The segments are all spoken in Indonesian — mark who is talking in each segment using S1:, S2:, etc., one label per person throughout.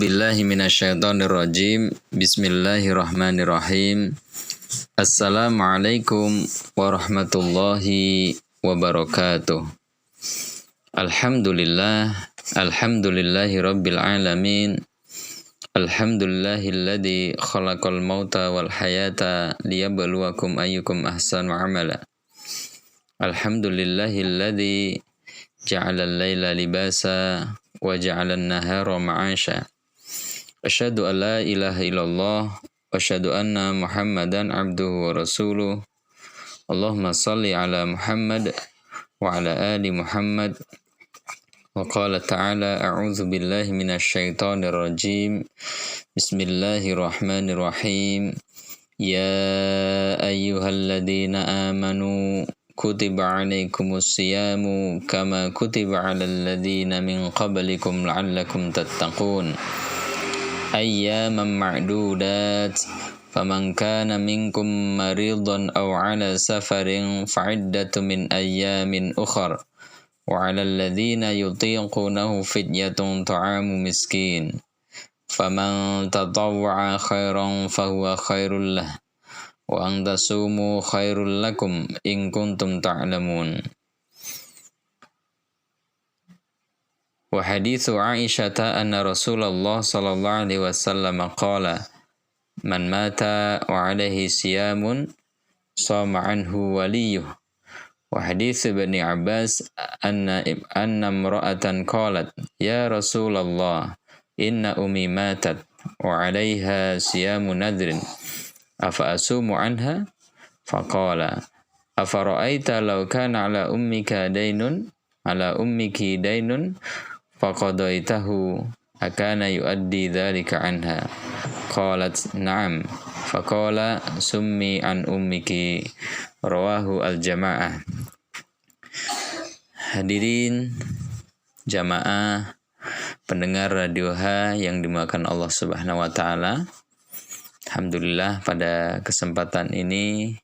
S1: billahi minasyaitonir rajim. Bismillahirrahmanirrahim. Assalamualaikum warahmatullahi wabarakatuh. Alhamdulillahi rabbil alamin. Alhamdulillahilladzi khalaqal mauta wal hayata liyabluwakum ayyukum ahsanu amala. Alhamdulillahilladzi ja'alal laila libasa wa ja'alan nahara ma'asha. Asyhadu an la ilaha illallah wa asyhadu anna Muhammadan abduhu wa rasuluh. Allahumma salli ala Muhammad wa ala ali Muhammad. Wa qala ta'ala a'udzu billahi minasyaitonir rajim. Bismillahirrahmanirrahim. Ya ayyuhalladzina amanu kutiba alaikumus siyamu kama kutiba alal ladzina min qablikum la'allakum tattaqun. Ayyaman ma'dudat faman kana minkum maridan aw ala safarin fa'iddatun min ayyamin ukhra wa 'alal ladzina yutiqunahu fidyatun ta'amu miskin faman tatawwa'a khairan fahuwa khairul lah wa an tasumu khairul lakum in kuntum ta'lamun. Wa hadithu Aisyata anna Rasulullah sallallahu alaihi wasallam qala man mata wa alaihi siyamun sama anhu waliyuh. Wa hadithu Ibni Abbas anna imra'atan qalat ya Rasulullah inna ummi matat wa alaiha siyamu nadrin afa asumu anha faqala afara'aita law kana ala ummiki daynun faqadaitahu akana yuaddi dzalika anha qalat na'am faqala summi an ummiki rawahu al-jamaah. Hadirin jamaah pendengar Radio H yang dimuliakan Allah Subhanahu wa taala. Alhamdulillah pada kesempatan ini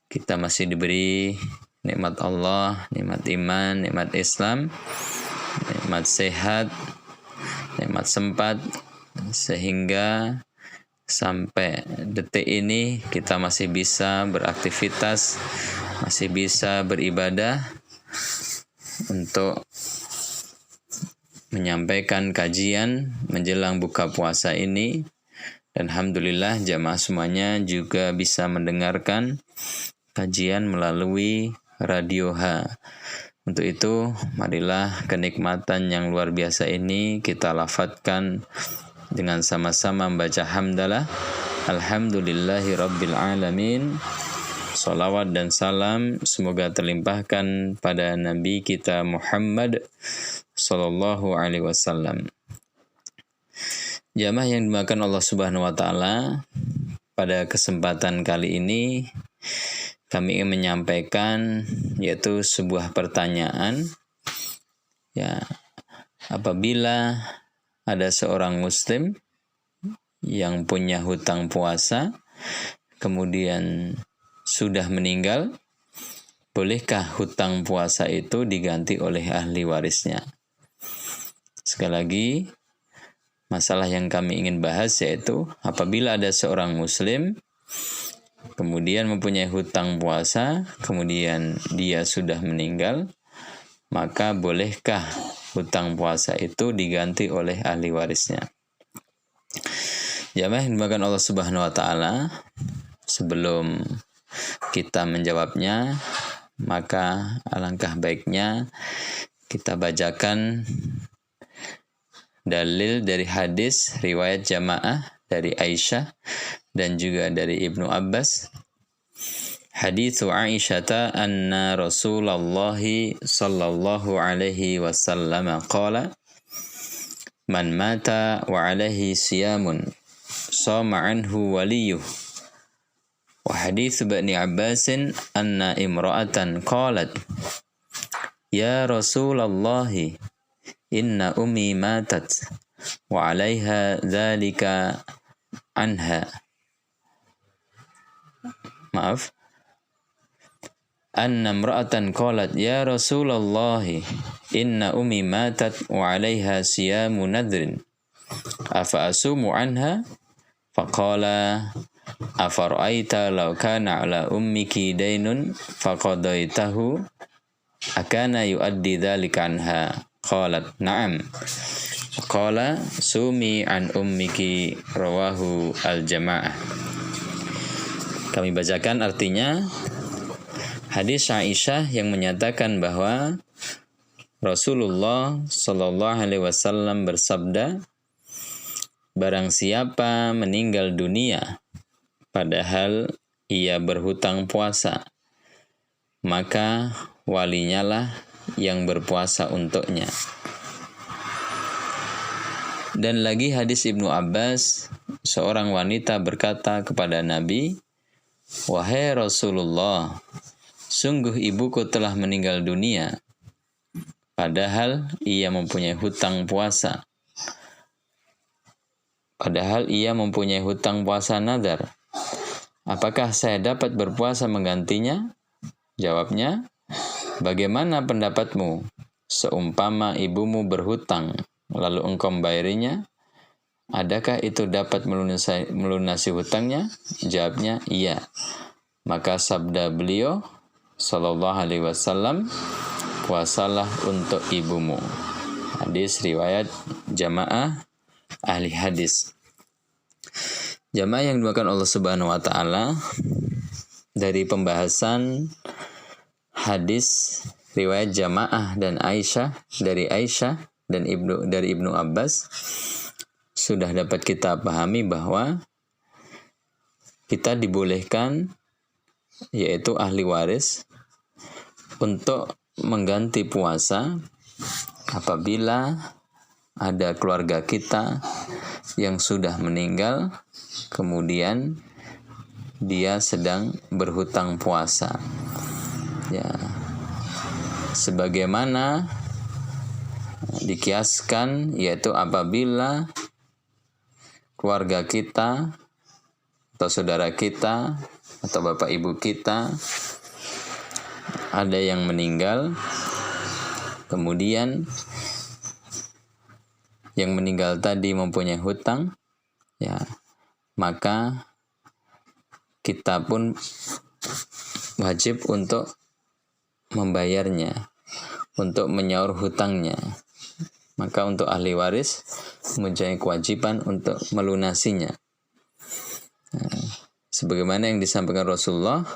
S1: kita masih diberi nikmat Allah, nikmat iman, nikmat Islam, nikmat sehat, nikmat sempat, sehingga sampai detik ini kita masih bisa beraktivitas, masih bisa beribadah untuk menyampaikan kajian menjelang buka puasa ini. Dan alhamdulillah jamaah semuanya juga bisa mendengarkan kajian melalui Radio H. Untuk itu, marilah kenikmatan yang luar biasa ini kita lafadzkan dengan sama-sama membaca hamdalah. Alhamdulillahi rabbil alamin. Salawat dan salam semoga terlimpahkan pada Nabi kita Muhammad sallallahu alaihi wasallam. Jamaah yang dimuliakan Allah Subhanahu wa taala, pada kesempatan kali ini kami ingin menyampaikan yaitu sebuah pertanyaan, ya, apabila ada seorang muslim yang punya hutang puasa kemudian sudah meninggal, bolehkah hutang puasa itu diganti oleh ahli warisnya? Sekali lagi, masalah yang kami ingin bahas yaitu apabila ada seorang muslim kemudian mempunyai hutang puasa, kemudian dia sudah meninggal, maka bolehkah hutang puasa itu diganti oleh ahli warisnya? Jamaah yang dimuliakan Allah Subhanahu wa taala, sebelum kita menjawabnya, maka alangkah baiknya kita bacakan dalil dari hadis riwayat jamaah dari Aisyah dan juga dari Ibnu Abbas. Haditsu Aisyata anna Rasulullah sallallahu alaihi wasallam qala man mata wa alaihi siyamun sama anhu waliyuh. Wa haditsu Ibni Abbas anna imra'atan qalat ya Rasulullah inna ummi matat wa alaiha dzalika anha. Anna imra'atan qalat ya Rasulullah inna ummi matat wa 'alaiha siyamu nadrin afa asumu anha? Faqala afara'aita law kana ala ummiki dainun faqadaitahu akana yuaddi dzalika anha? Qalat na'am. Qala sumi an ummiki, rawahu al-jamaah. Kami bacakan artinya. Hadis Aisyah yang menyatakan bahwa Rasulullah Shallallahu Alaihi Wasallam bersabda, barang siapa meninggal dunia padahal ia berhutang puasa, maka walinya lah yang berpuasa untuknya. Dan lagi hadis Ibnu Abbas, seorang wanita berkata kepada Nabi, wahai Rasulullah, sungguh ibuku telah meninggal dunia, padahal ia mempunyai hutang puasa. Padahal ia mempunyai hutang puasa nadar. Apakah saya dapat berpuasa menggantinya? Jawabnya, bagaimana pendapatmu? Seumpama ibumu berhutang, lalu engkau membayarinya, adakah itu dapat melunasi hutangnya? Jawabnya, iya. Maka sabda beliau, Sallallahu Alaihi Wasallam, puasalah untuk ibumu. Hadis riwayat jamaah ahli hadis. Jamaah yang dimuliakan Allah Subhanahu wa taala, dari pembahasan hadis riwayat jamaah dan Aisyah, dari Aisyah dan Ibnu Abbas, sudah dapat kita pahami bahwa kita dibolehkan, yaitu ahli waris, untuk mengganti puasa apabila ada keluarga kita yang sudah meninggal, kemudian dia sedang berhutang puasa. Ya, sebagaimana dikiaskan, yaitu apabila keluarga kita atau saudara kita atau bapak ibu kita ada yang meninggal, kemudian yang meninggal tadi mempunyai hutang, ya, maka kita pun wajib untuk membayarnya, untuk menyaur hutangnya. Maka untuk ahli waris mempunyai kewajiban untuk melunasinya. Sebagaimana yang disampaikan Rasulullah,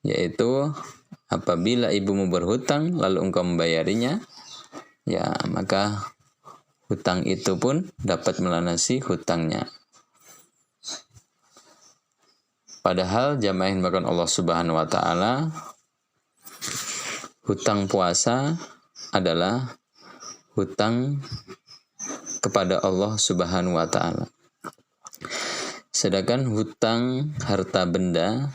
S1: yaitu apabila ibumu berhutang lalu engkau membayarinya, ya maka hutang itu pun dapat melunasi hutangnya. Padahal jamaah yang dimuliakan Allah Subhanahu wa taala, hutang puasa adalah hutang kepada Allah Subhanahu wa taala. Sedangkan hutang harta benda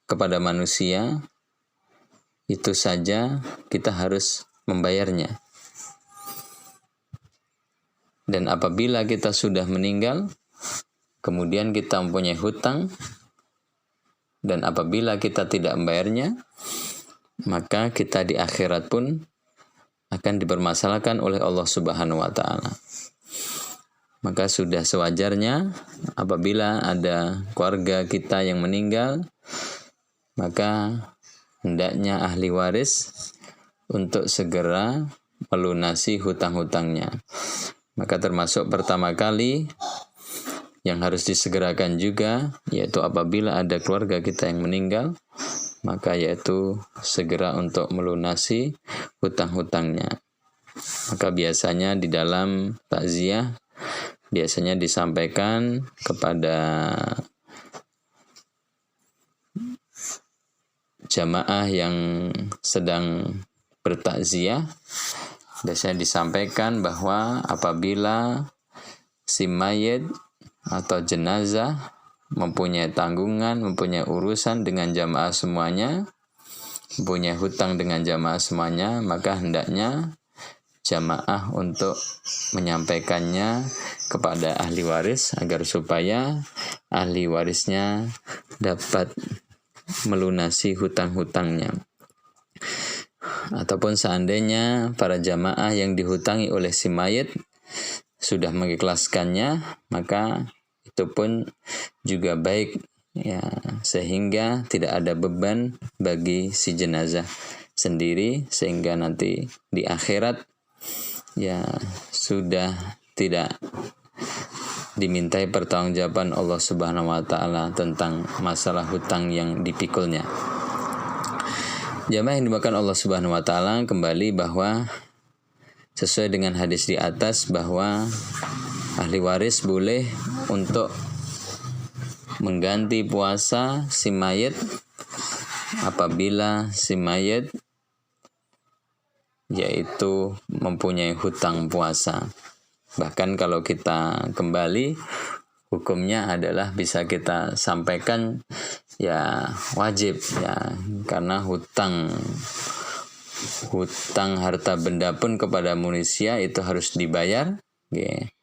S1: kepada manusia, itu saja kita harus membayarnya. Dan apabila kita sudah meninggal, kemudian kita mempunyai hutang, dan apabila kita tidak membayarnya, maka kita di akhirat pun akan dipermasalahkan oleh Allah Subhanahu wa taala. Maka sudah sewajarnya apabila ada keluarga kita yang meninggal, maka hendaknya ahli waris untuk segera melunasi hutang-hutangnya. Maka termasuk pertama kali yang harus disegerakan juga, yaitu apabila ada keluarga kita yang meninggal, maka yaitu segera untuk melunasi hutang-hutangnya. Maka biasanya di dalam takziah biasanya disampaikan kepada jamaah yang sedang bertakziah, biasanya disampaikan bahwa apabila si mayit atau jenazah mempunyai tanggungan, mempunyai urusan dengan jamaah semuanya, mempunyai hutang dengan jamaah semuanya, maka hendaknya jamaah untuk menyampaikannya kepada ahli waris agar supaya ahli warisnya dapat melunasi hutang-hutangnya. Ataupun seandainya para jamaah yang dihutangi oleh si mayit sudah mengikhlaskannya, maka itu pun juga baik ya, sehingga tidak ada beban bagi si jenazah sendiri, sehingga nanti di akhirat ya sudah tidak dimintai pertanggungjawaban Allah Subhanahu wa taala tentang masalah hutang yang dipikulnya. Jamaah yang dimakan Allah Subhanahu wa taala, kembali bahwa sesuai dengan hadis di atas bahwa ahli waris boleh untuk mengganti puasa si mayit apabila si mayit yaitu mempunyai hutang puasa. Bahkan kalau kita kembali, hukumnya adalah bisa kita sampaikan ya wajib ya, karena hutang harta benda pun kepada manusia itu harus dibayar. Okay.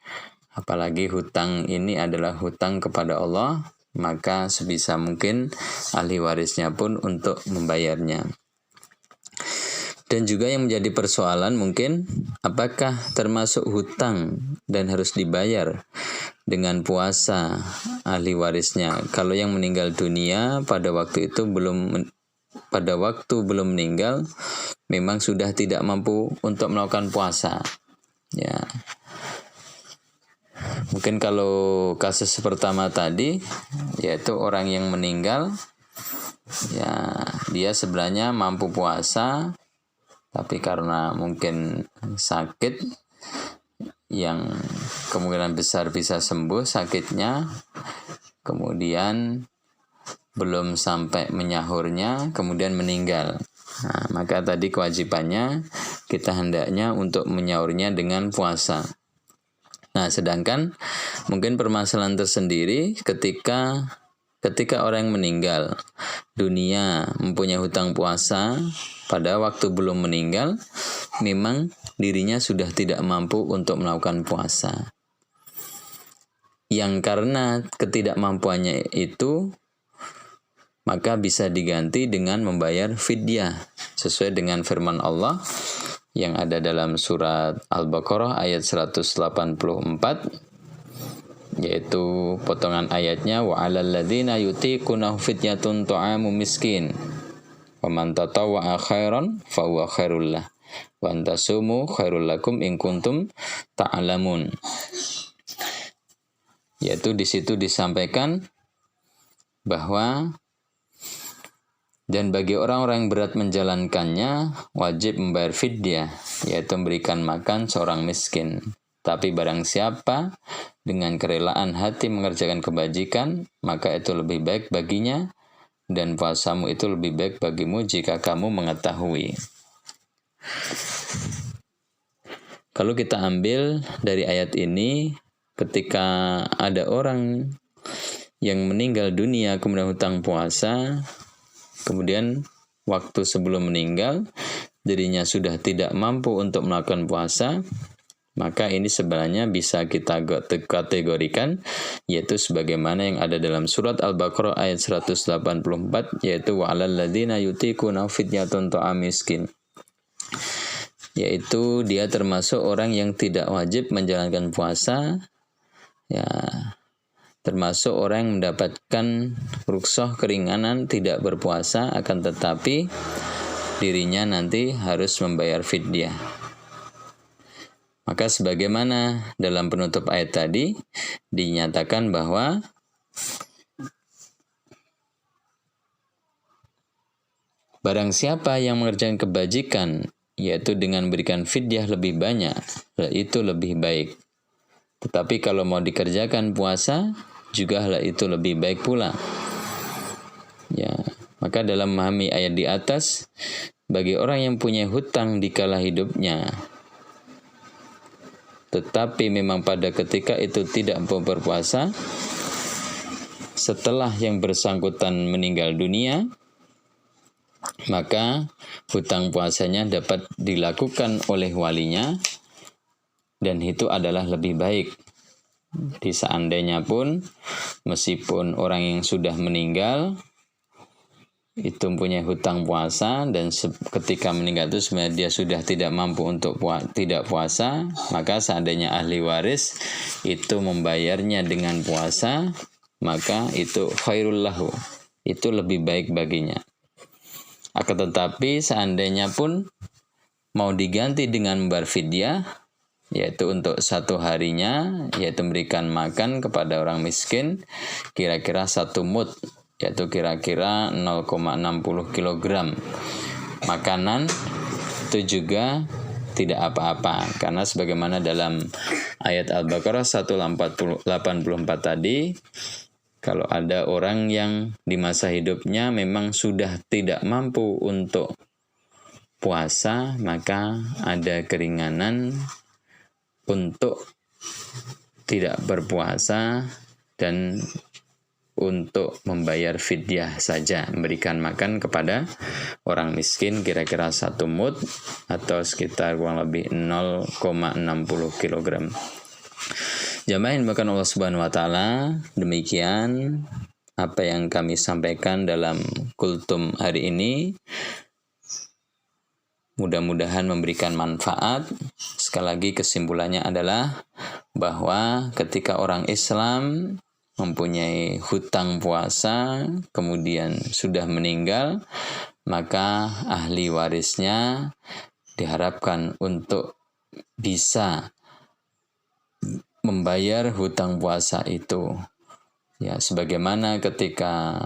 S1: Apalagi hutang ini adalah hutang kepada Allah, maka sebisa mungkin ahli warisnya pun untuk membayarnya. Dan juga yang menjadi persoalan mungkin, apakah termasuk hutang dan harus dibayar dengan puasa ahli warisnya? Kalau yang meninggal dunia pada waktu belum meninggal, memang sudah tidak mampu untuk melakukan puasa. Ya. Mungkin kalau kasus pertama tadi, yaitu orang yang meninggal, ya dia sebenarnya mampu puasa, tapi karena mungkin sakit yang kemungkinan besar bisa sembuh sakitnya, kemudian belum sampai menyahurnya, kemudian meninggal. Nah, maka tadi kewajibannya kita hendaknya untuk menyahurnya dengan puasa. Nah, sedangkan mungkin permasalahan tersendiri ketika orang yang meninggal dunia mempunyai hutang puasa, pada waktu belum meninggal memang dirinya sudah tidak mampu untuk melakukan puasa. Yang karena ketidakmampuannya itu, maka bisa diganti dengan membayar fidyah sesuai dengan firman Allah yang ada dalam surat Al-Baqarah ayat 184, yaitu potongan ayatnya, wa 'alal ladzina yutiqunahu fidyatun ta'amu miskin wa man tatawwa'a khairan fa huwa khairul lah wa antasumu khairul lakum in kuntum ta'lamun. Yaitu di situ disampaikan bahwa dan bagi orang-orang yang berat menjalankannya wajib membayar fidyah, yaitu memberikan makan seorang miskin. Tapi barang siapa dengan kerelaan hati mengerjakan kebajikan, maka itu lebih baik baginya, dan puasamu itu lebih baik bagimu jika kamu mengetahui. Kalau kita ambil dari ayat ini, ketika ada orang yang meninggal dunia kemudian hutang puasa, kemudian waktu sebelum meninggal dirinya sudah tidak mampu untuk melakukan puasa, maka ini sebenarnya bisa kita kategorikan yaitu sebagaimana yang ada dalam surat Al-Baqarah ayat 184, yaitu wa 'alal ladzina yutiquna fidyatun ta'am miskin, yaitu dia termasuk orang yang tidak wajib menjalankan puasa, ya, termasuk orang yang mendapatkan rukhsah keringanan tidak berpuasa, akan tetapi dirinya nanti harus membayar fidyah. Maka sebagaimana dalam penutup ayat tadi dinyatakan bahwa barang siapa yang mengerjakan kebajikan, yaitu dengan memberikan fidyah lebih banyak, itu lebih baik. Tetapi kalau mau dikerjakan puasa, juga hal itu lebih baik pula. Ya, maka dalam memahami ayat di atas, bagi orang yang punya hutang di kala hidupnya, tetapi memang pada ketika itu tidak mampu berpuasa, setelah yang bersangkutan meninggal dunia, maka hutang puasanya dapat dilakukan oleh walinya, dan itu adalah lebih baik. Di seandainya pun meskipun orang yang sudah meninggal itu mempunyai hutang puasa dan ketika meninggal itu sebenarnya dia sudah tidak mampu untuk tidak puasa, maka seandainya ahli waris itu membayarnya dengan puasa, maka itu khairul lahu, itu lebih baik baginya. Akan tetapi seandainya pun mau diganti dengan membayar fidyah, yaitu untuk satu harinya, yaitu memberikan makan kepada orang miskin kira-kira 1 mud, yaitu kira-kira 0,60 kg makanan, itu juga tidak apa-apa, karena sebagaimana dalam ayat Al-Baqarah 184 tadi, kalau ada orang yang di masa hidupnya memang sudah tidak mampu untuk puasa, maka ada keringanan untuk tidak berpuasa dan untuk membayar fidyah saja, memberikan makan kepada orang miskin kira-kira 1 mud atau sekitar kurang lebih 0,60 kg. Jamaah yang dimuliakan Allah Subhanahu wa taala, demikian apa yang kami sampaikan dalam kultum hari ini. Mudah-mudahan memberikan manfaat. Sekali lagi kesimpulannya adalah bahwa ketika orang Islam mempunyai hutang puasa kemudian sudah meninggal, maka ahli warisnya diharapkan untuk bisa membayar hutang puasa itu. Ya, sebagaimana ketika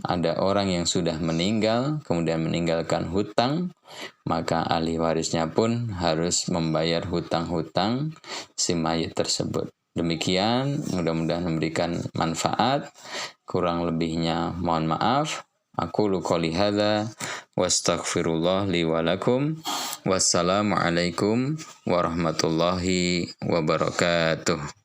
S1: ada orang yang sudah meninggal kemudian meninggalkan hutang, maka ahli warisnya pun harus membayar hutang-hutang si mayit tersebut. Demikian, mudah-mudahan memberikan manfaat. Kurang lebihnya mohon maaf. Aqulu qouli hadza wastaghfirullah li wa lakum. Wassalamualaikum warahmatullahi wabarakatuh.